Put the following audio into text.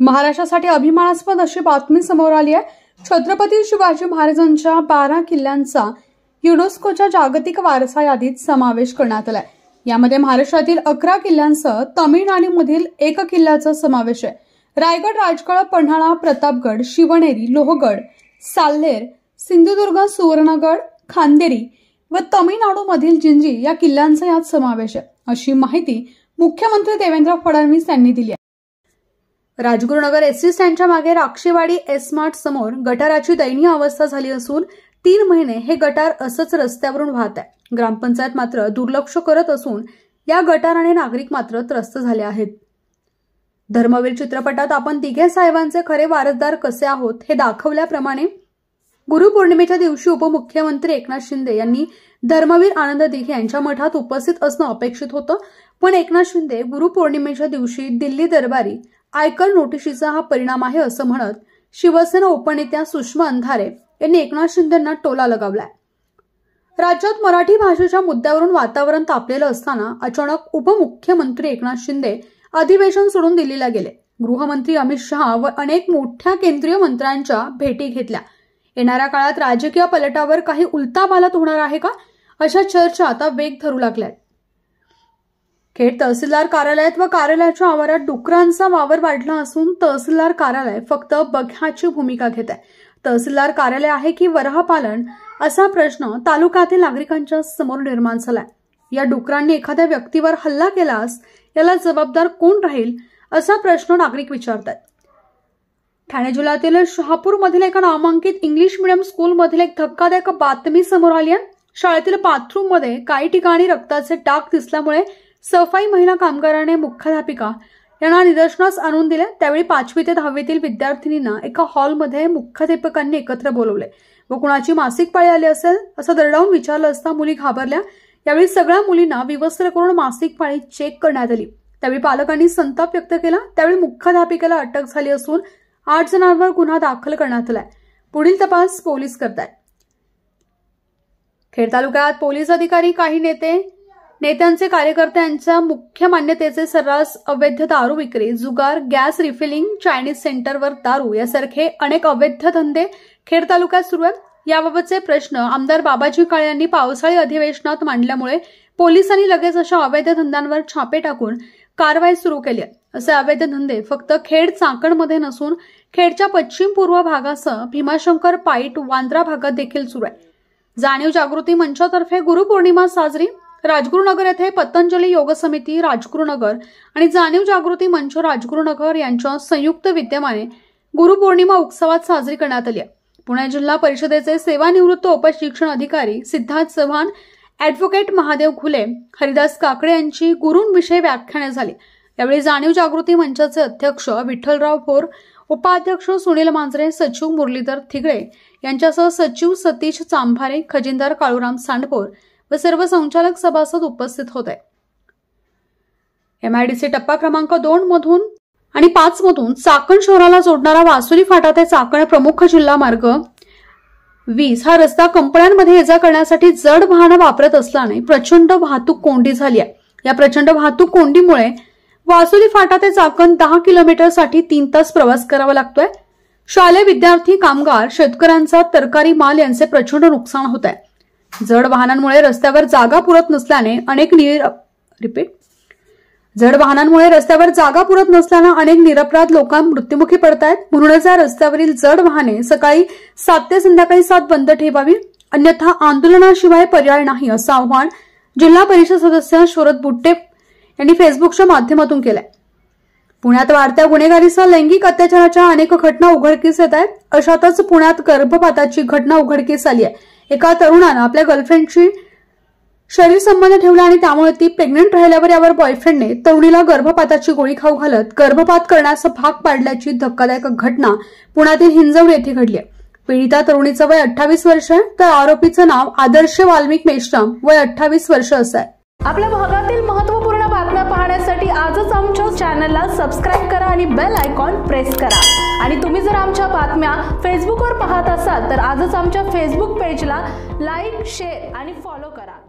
महाराष्ट्रासाठी अभिमानास्पद अशी बातमी समोर आली आहे। छत्रपती शिवाजी महाराजांच्या 12 किल्ल्यांचा युनेस्कोच्या जागतिक वारसा यादीत समावेश करण्यात आलाय। यामध्ये महाराष्ट्रातील 11 किल्ल्यांसह तमिळनाडूमधील 1 किल्ल्याचा समावेश आहे। रायगड, राजगड, पन्हाळा, प्रतापगड, शिवनेरी, लोहगड, साल्हेर, सिंधुदुर्ग, सुवर्णगड, खांदेरी व तमिळनाडूमधील जिंजी या किल्ल्यांचा यात समावेश आहे, अशी माहिती मुख्यमंत्री देवेंद्र फडणवीस यांनी दिली आहे। राजगुरुनगर एसटी स्टँडच्या मागे राक्षेवाडी एस-मार्ट समोर गटाराची दयनीय अवस्था झाली असून 3 महिने हे गटार असंच रस्त्यावरून वाहत आहे। ग्रामपंचायत मात्र दुर्लक्ष करत असून या गटाराने नागरिक मात्र त्रस्त झाले आहेत। धर्मवीर चित्रपटात आपण तिघे साहेबांचे खरे वारसदार कसे आहोत हे दाखवल्याप्रमाणे गुरुपौर्णिमेच्या दिवशी उपमुख्यमंत्री एकनाथ शिंदे यांनी धर्मवीर आनंद दिघे यांच्या मठात उपस्थित असणं अपेक्षित होतं, पण एकनाथ शिंदे गुरुपौर्णिमेच्या दिवशी दिल्ली दरबारी आयकर नोटिशीचा हा परिणाम आहे असं म्हणत शिवसेना उपनेत्या सुषमा अंधारे यांनी एकनाथ शिंदेंना टोला लगावलाय। राज्यात मराठी भाषेच्या मुद्द्यावरून वातावरण तापलेलं असताना अचानक उपमुख्यमंत्री एकनाथ शिंदे अधिवेशन सोडून दिल्लीला गेले। गृहमंत्री अमित शहा व अनेक मोठ्या केंद्रीय मंत्र्यांच्या भेटी घेतल्या। येणाऱ्या काळात राजकीय पलटावर काही उलटापालट होणार आहे का, अशा चर्चा आता वेग धरू लागल्यात। खेड तहसीलदार कार्यालयात व कार्यालयाच्या आवारात डुकरांचा वावर वाढला असून तहसीलदार कार्यालय फक्त बघ्याची भूमिका घेत आहे। तहसीलदार कार्यालय आहे की वराहपालन असा प्रश्न तालुक्यातील नागरिकांच्या समोर निर्माण झालाय। या डुकरांनी एखाद्या व्यक्तीवर हल्ला केल्यास याला जबाबदार कोण राहील असा प्रश्न नागरिक विचारतात। ठाणे जिल्ह्यातील शहापूरमधील एका नामांकित इंग्लिश मीडियम स्कूलमधील एक धक्कादायक बातमी समोर आली आहे। शाळेतील बाथरूममध्ये काही ठिकाणी रक्ताचे डाग दिसल्यामुळे सफाई महिला कामगाराने मुख्याध्यापिका यांना निदर्शनास आणून दिले। त्यावेळी 5वी ते 10वीतील विद्यार्थिनींना एका हॉलमध्ये मुख्याध्यापकांनी एकत्र बोलवले व कुणाची मासिक पाळी आली असेल असं दरडावून विचारलं असता मुली घाबरल्या। यावेळी सगळ्या मुलींना विवस्त्र करून मासिक पाळी चेक करण्यात आली। त्यावेळी पालकांनी संताप व्यक्त केला। त्यावेळी मुख्याध्यापिकेला अटक झाली असून 8 जणांवर गुन्हा दाखल करण्यात आलाय। पुढील तपास पोलीस करतायत। खेड तालुक्यात पोलीस अधिकारी, काही नेत्यांचे कार्यकर्त्यांच्या मुख्य मान्यतेचे सर्रास अवैध दारू विक्री, जुगार, गॅस रिफिलिंग, चायनीज सेंटरवर दारू यासारखे अनेक अवैध धंदे खेड तालुक्यात सुरू आहेत। याबाबतचे प्रश्न आमदार बाबाजी काळे यांनी पावसाळी अधिवेशनात मांडल्यामुळे पोलिसांनी लगेच अशा अवैध धंद्यांवर छापे टाकून कारवाई सुरू केली आहे। असे अवैध धंदे फक्त खेड चाकणमध्ये नसून खेडच्या पश्चिम पूर्व भागासह भीमाशंकर, पाईट, वांद्रा भागात देखील सुरू आहे। जाणीव जागृती मंचातर्फे गुरुपौर्णिमा साजरी। राजगुरुनगर येथे पतंजली योग समिती राजगुरुनगर आणि जाणीव जागृती मंच राजगुरुनगर यांच्या संयुक्त विद्यमाने गुरुपौर्णिमा उत्सवात साजरी करण्यात आली आहे। पुणे जिल्हा परिषदेचे सेवानिवृत्त उपशिक्षण अधिकारी सिद्धार्थ चव्हाण, ॲडव्होकेट महादेव घुले, हरिदास काकडे यांची गुरूंविषयी व्याख्याने झाली। यावेळी जाणीव जागृती मंचाचे अध्यक्ष विठ्ठलराव भोर, उपाध्यक्ष सुनील मांजरे, सचिव मुरलीधर थिगळे यांच्यासह सचिव सतीश चांभारे, खजिनदार काळूराम सांडपोर व सर्व संचालक सभासद उपस्थित होते। MIDC टप्पा क्रमांक 2 मधून आणि 5 मधून चाकण शहराला जोडणारा वासुली फाटा ते चाकण प्रमुख जिल्हा मार्ग 20 हा रस्ता कंपन्यांमध्ये ये-जा करण्यासाठी जड वाहनं वापरत असल्याने प्रचंड वाहतूक कोंडी झाली आहे। या प्रचंड वाहतूक कोंडीमुळे वासुली फाटा ते चाकण 10 किलोमीटरसाठी 3 तास प्रवास करावा लागतोय। शालेय विद्यार्थी, कामगार, शेतकऱ्यांचा तरकारी माल यांचे प्रचंड नुकसान होत आहे। जड वाहनांमुळे रस्त्यावर जागा पुरत नसल्याने अनेक निरपराध लोक मृत्युमुखी पडत आहेत। म्हणूनच या रस्त्यावरील जड वाहने सकाळी 7 ते संध्याकाळी 7 बंद ठेवावी, अन्यथा आंदोलनाशिवाय पर्याय नाही असं आवाहन जिल्हा परिषद सदस्य शरद बुट्टे यांनी फेसबुकच्या माध्यमातून केलंय। पुण्यात वाढत्या गुन्हेगारीसह लैंगिक अत्याचाराच्या अनेक घटना उघडकीस येत आहेत। अशातच पुण्यात गर्भपाताची घटना उघडकीस आली आहे। एका तरुणानं आपल्या गर्लफ्रेंडशी शरीर संबंध ठेवला आणि त्यामुळे ती प्रेग्नंट राहिल्यावर यावर बॉयफ्रेंडने तरुणीला गर्भपाताची गोळी खाऊ घालत गर्भपात करण्यास भाग पाडल्याची धक्कादायक घटना पुण्यातील हिंजवडी येथे घडली आहे। पीडिता तरुणीचं वय 28 वर्ष आहे, तर आरोपीचं नाव आदर्श वाल्मिक मेश्राम, वय 28 वर्ष असं आहे। आपल्या भागातील महत्त्वपूर्ण बातम्या पाहण्यासाठी आजच आमच्या चॅनलला सबस्क्राइब करा आणि बेल आयकॉन प्रेस करा। आणि तुम्ही जर आमच्या बातम्या फेसबुकवर पाहत असाल तर आजच आमच्या फेसबुक पेजला लाईक, शेअर आणि फॉलो करा।